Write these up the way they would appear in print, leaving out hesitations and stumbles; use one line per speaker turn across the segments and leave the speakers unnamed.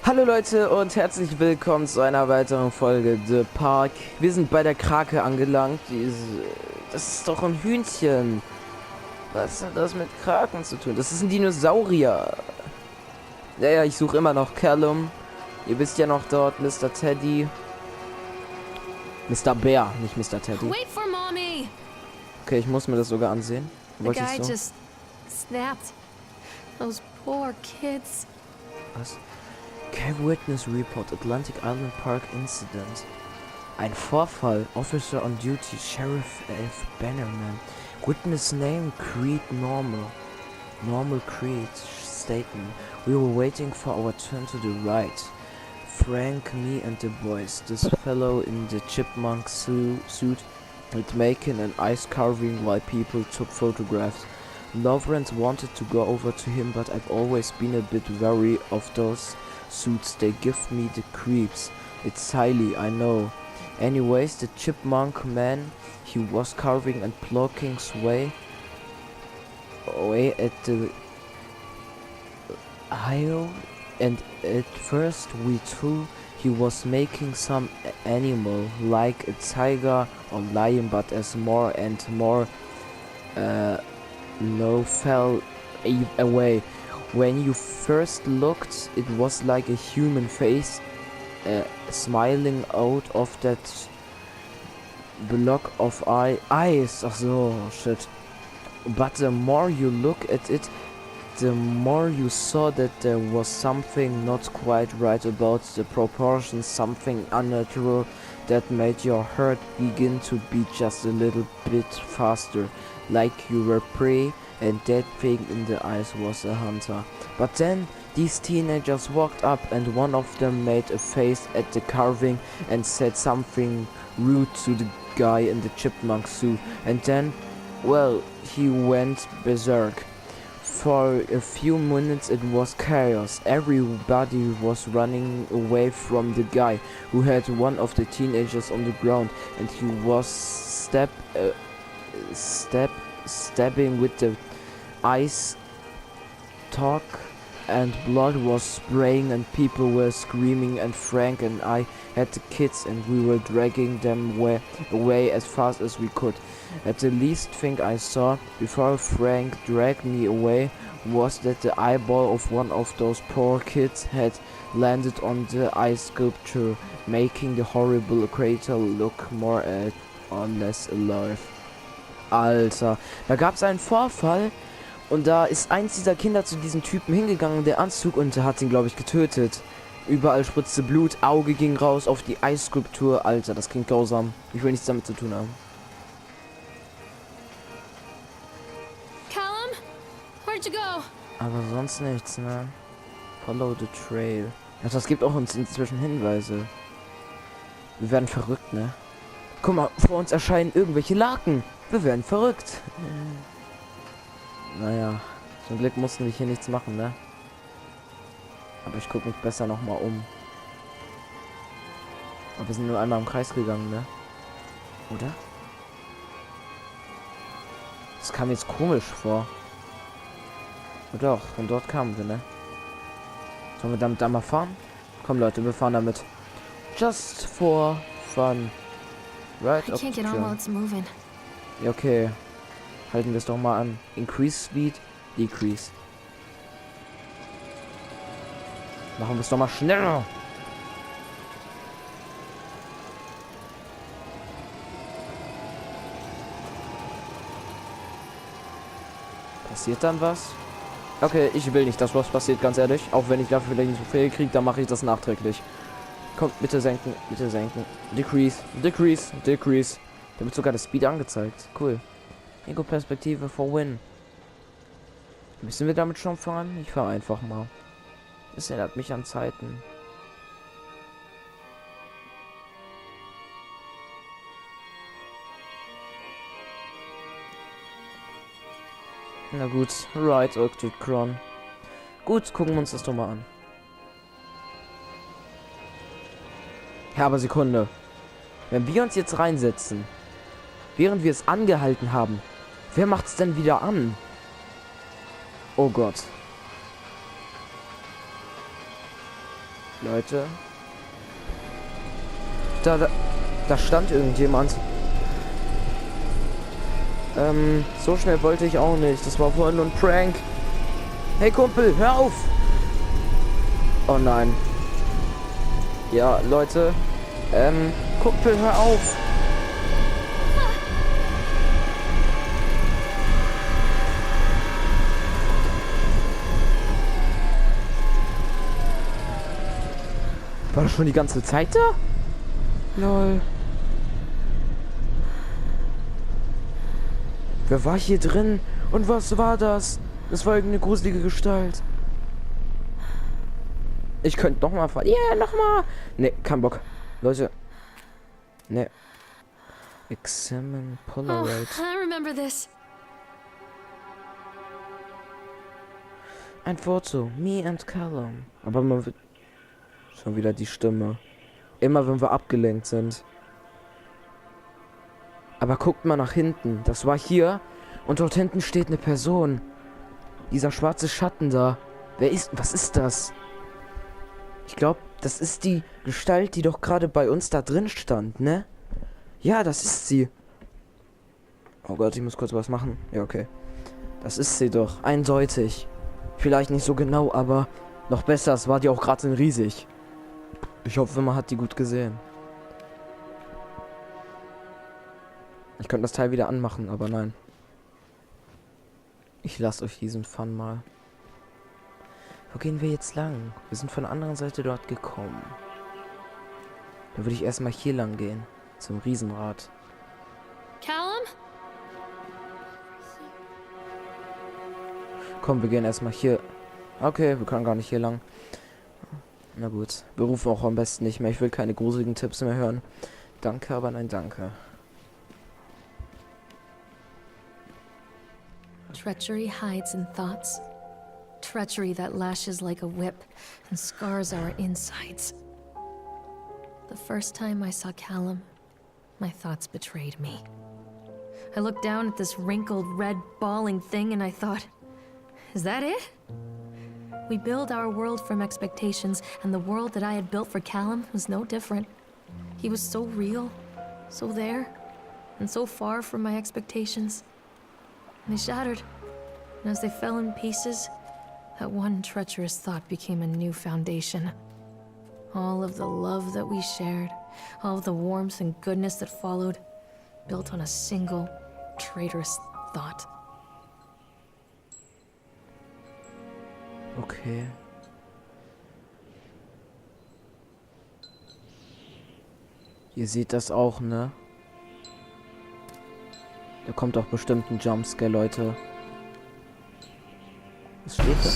Hallo Leute und herzlich willkommen zu einer weiteren Folge The Park. Wir sind bei der Krake angelangt. Das ist doch ein Hühnchen. Was hat das mit Kraken zu tun? Das ist ein Dinosaurier. Ja, ich suche immer noch Callum. Ihr wisst ja noch dort, Mr. Teddy. Mr. Bär, nicht Mr. Teddy.
Wait for mommy.
Okay, ich muss mir das sogar ansehen.
The
Wollte
guy
ich so?
just snapped. Those poor kids.
Was? Cave Witness Report, Atlantic Island Park Incident. Ein Vorfall. Officer on duty, Sheriff F. Bannerman. Witness name, Creed Normal. Normal Creed statement. We were waiting for our turn to the right. Frank, me and the boys. This fellow in the chipmunk suit had making an ice carving while people took photographs. Lawrence wanted to go over to him, but I've always been a bit wary of those suits. They give me the creeps. It's highly, I know. Anyways, the chipmunk man, he was carving and plucking away at the aisle, and at first we thought he was making some animal like a tiger or lion, but as more and more low fell away. When you first looked, it was like a human face smiling out of that block of eyes. Ach so, shit. But the more you look at it, the more you saw that there was something not quite right about the proportions, something unnatural that made your heart begin to beat just a little bit faster, like you were prey and that thing in the eyes was a hunter. But then these teenagers walked up and one of them made a face at the carving and said something rude to the guy in the chipmunk suit, and then, well, he went berserk. For a few minutes it was chaos. Everybody was running away from the guy who had one of the teenagers on the ground, and he was stabbing with the ice talk, and blood was spraying and people were screaming, and Frank and I had the kids and we were dragging them away as fast as we could. At the least thing I saw before Frank dragged me away was that the eyeball of one of those poor kids had landed on the ice sculpture, making the horrible creature look more or less alive. Alter, da gab's einen Vorfall und da ist eins dieser Kinder zu diesem Typen hingegangen, der Anzug, und der hat ihn, glaube ich, getötet. Überall spritzte Blut, Auge ging raus auf die Eisskulptur. Alter, das klingt grausam. Ich will nichts damit zu tun haben.
Callum, where'd you go?
Aber sonst nichts, ne? Follow the trail. Ja, das gibt auch uns inzwischen Hinweise. Wir werden verrückt, ne? Guck mal, vor uns erscheinen irgendwelche Laken. Wir werden verrückt. Naja, zum Glück mussten wir hier nichts machen, ne? Aber ich gucke mich besser nochmal um. Aber wir sind nur einmal im Kreis gegangen, ne? Oder? Das kam jetzt komisch vor. Oder doch, von dort kamen wir, ne? Sollen wir damit da mal fahren? Komm Leute, wir fahren damit. Just for fun. Right?
I can't get on while it's moving.
Ja, okay. Halten wir es doch mal an. Increase Speed, Decrease. Machen wir es doch mal schneller. Passiert dann was? Okay, ich will nicht, dass was passiert, ganz ehrlich. Auch wenn ich dafür vielleicht nicht so viel kriege, dann mache ich das nachträglich. Kommt, bitte senken, bitte senken. Decrease, Decrease, Decrease. Da wird sogar das Speed angezeigt. Cool. Ego-Perspektive for Win. Müssen wir damit schon fahren? Ich fahre einfach mal. Das erinnert mich an Zeiten. Na gut, right, Octocron. Gut, gucken wir uns das doch mal an. Ja, aber Sekunde. Wenn wir uns jetzt reinsetzen, während wir es angehalten haben, wer macht's denn wieder an? Oh Gott. Leute. Da stand irgendjemand. So schnell wollte ich auch nicht. Das war vorhin nur ein Prank. Hey Kumpel, hör auf! Oh nein. Ja, Leute. Kumpel, hör auf! War das schon die ganze Zeit da? Lol. Wer war hier drin? Und was war das? Das war irgendeine gruselige Gestalt. Ich könnte noch mal fahren. Ja, yeah, noch mal. Ne, kein Bock. Leute. Ne. Examine Polaroid.
Oh, I remember this.
Ein Foto. Me and Callum. Aber man wird... Schon wieder die Stimme. Immer wenn wir abgelenkt sind. Aber guckt mal nach hinten. Das war hier. Und dort hinten steht eine Person. Dieser schwarze Schatten da. Was ist das? Ich glaube, das ist die Gestalt, die doch gerade bei uns da drin stand, ne? Ja, das ist sie. Oh Gott, ich muss kurz was machen. Ja, okay. Das ist sie doch. Eindeutig. Vielleicht nicht so genau, aber noch besser. Es war die auch gerade so riesig. Ich hoffe, man hat die gut gesehen. Ich könnte das Teil wieder anmachen, aber nein. Ich lasse euch diesen Fun mal. Wo gehen wir jetzt lang? Wir sind von der anderen Seite dort gekommen. Dann würde ich erstmal hier lang gehen. Zum Riesenrad.
Callum?
Komm, wir gehen erstmal hier. Okay, wir können gar nicht hier lang. Na gut. Wir rufen auch am besten nicht mehr. Ich will keine gruseligen Tipps mehr hören. Danke, aber nein, danke.
Treachery hides in thoughts. Treachery that lashes like a whip and scars our insides. The first time I saw Callum, my thoughts betrayed me. I looked down at this wrinkled, red, bawling thing and I thought, is that it? We build our world from expectations, and the world that I had built for Callum was no different. He was so real, so there, and so far from my expectations. And they shattered, and as they fell in pieces, that one treacherous thought became a new foundation. All of the love that we shared, all of the warmth and goodness that followed, built on a single, traitorous thought.
Okay. Ihr seht das auch, ne? Da kommt doch bestimmt ein Jumpscare, Leute. Was steht da?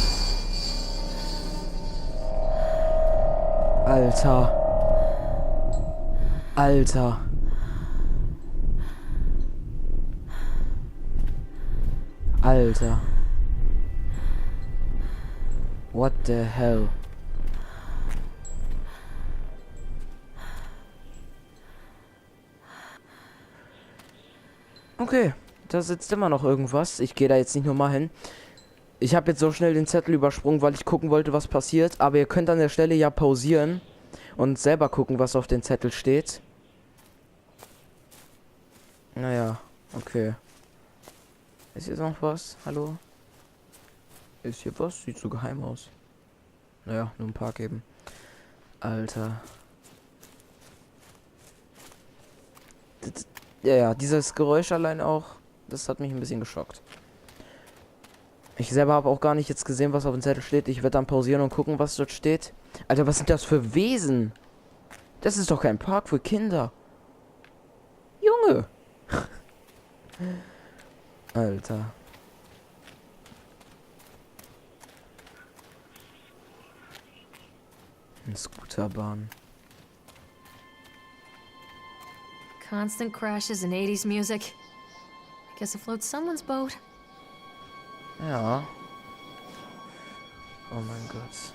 Alter. Alter. Alter. What the hell? Okay, da sitzt immer noch irgendwas. Ich gehe da jetzt nicht nochmal hin. Ich habe jetzt so schnell den Zettel übersprungen, weil ich gucken wollte, was passiert. Aber ihr könnt an der Stelle ja pausieren und selber gucken, was auf dem Zettel steht. Naja, okay. Ist hier noch was? Hallo? Ist hier was? Sieht so geheim aus. Naja, nur ein paar geben. Alter. Ja, dieses Geräusch allein auch, das hat mich ein bisschen geschockt. Ich selber habe auch gar nicht jetzt gesehen, was auf dem Zettel steht. Ich werde dann pausieren und gucken, was dort steht. Alter, was sind das für Wesen? Das ist doch kein Park für Kinder. Junge. Alter. Eine Scooterbahn.
Constant crashes and 80s music. I guess it floats someone's boat.
Ja. Oh mein Gott.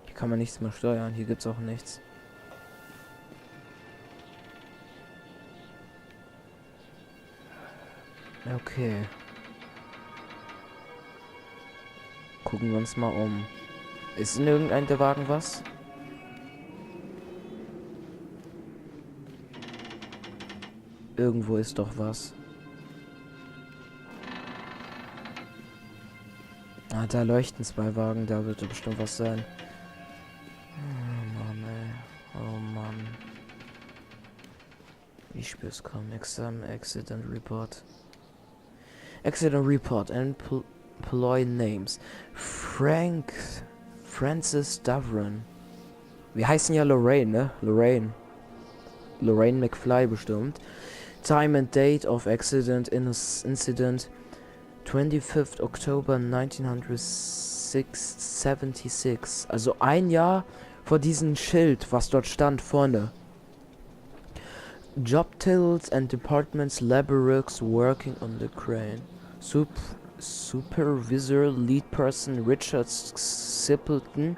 Hier kann man nichts mehr steuern. Hier gibt's auch nichts. Okay. gucken wir uns mal um. Ist in irgendeinem der Wagen was? Irgendwo ist doch was. Ah, da leuchten 2 Wagen, da wird bestimmt was sein. Oh Mann, ey. Oh Mann. Ich spür's kaum. Accident Report. Accident Report. Employee Names. Francis Davron. Wir heißen ja Lorraine, ne? Lorraine McFly bestimmt. Time and date of accident incident 25th October 1976. Also ein Jahr vor diesem Schild, was dort stand vorne. Job titles and departments, laborers working on the crane. Supervisor, lead person Richard Sippleton.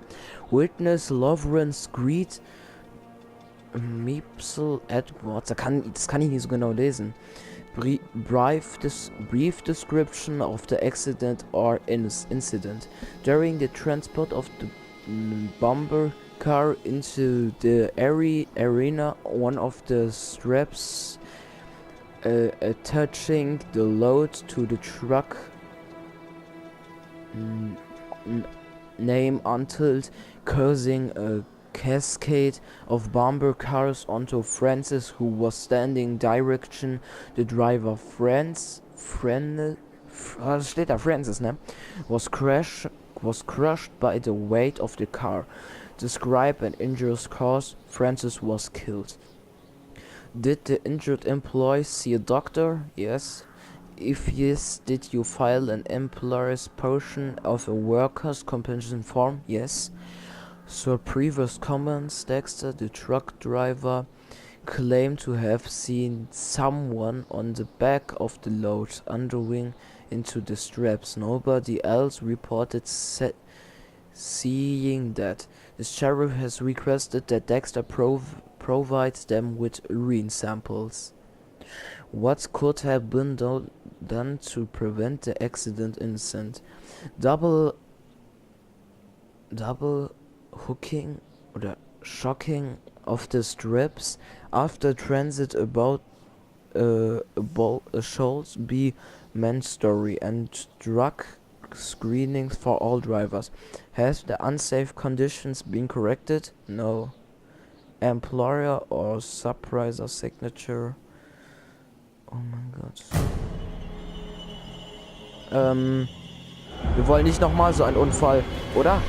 Witness Lawrence Greed. Meepsel Edwards. Das kann ich nicht so genau lesen. Brief description of the accident or incident. During the transport of the bomber car into the arena, one of the straps attaching the load to the truck name until causing a cascade of bomber cars onto Francis, who was standing direction. The driver Francis, ne? Was crushed by the weight of the car. Describe an injuries cause. Francis was killed. Did the injured employee see a doctor? Yes. If yes, did you file an employer's portion of a workers' compensation form? Yes. So previous comments, Dexter, the truck driver, claimed to have seen someone on the back of the load underwing into the straps. Nobody else reported seeing that. The sheriff has requested that Dexter provides them with urine samples. What could have been done to prevent the accident incident? Double hooking oder shocking of the straps after transit about should be mandatory, and drug screenings for all drivers. Has the unsafe conditions been corrected? No. Employer or supervisor signature. Oh mein Gott. Wir wollen nicht nochmal so einen Unfall, oder?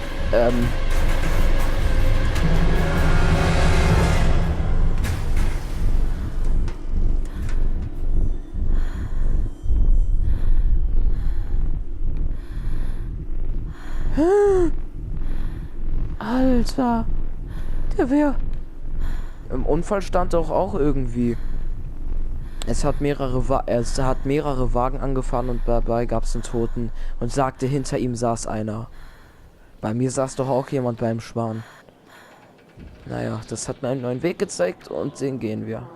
Alter. Der wäre... Im Unfall stand doch auch irgendwie... Es hat mehrere Wagen angefahren und dabei gab es einen Toten und sagte, hinter ihm saß einer. Bei mir saß doch auch jemand beim Schwan. Naja, das hat mir einen neuen Weg gezeigt und den gehen wir.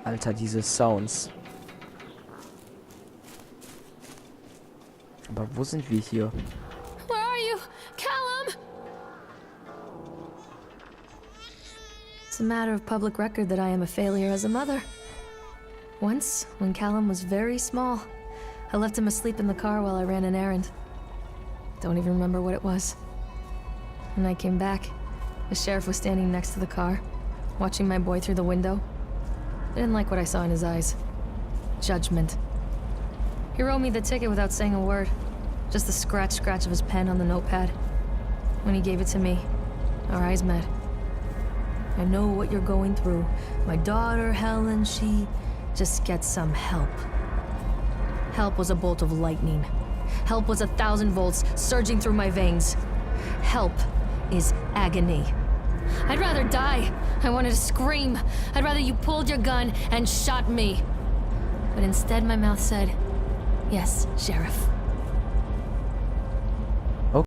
Alter, diese Sounds. Aber wo sind wir hier?
Where are you, Callum? It's a matter of public record that I am a failure as a mother. Once, when Callum was very small, I left him asleep in the car while I ran an errand. Don't even remember what it was. When I came back, the sheriff was standing next to the car, watching my boy through the window. I didn't like what I saw in his eyes. Judgment. He wrote me the ticket without saying a word. Just the scratch of his pen on the notepad. When he gave it to me, our eyes met. I know what you're going through. My daughter, Helen, she just gets some help. Help was a bolt of lightning. Help was 1,000 volts surging through my veins. Help is agony. I'd rather die. I wanted to scream. I'd rather you pulled your gun and shot me. But instead my mouth said, yes, Sheriff.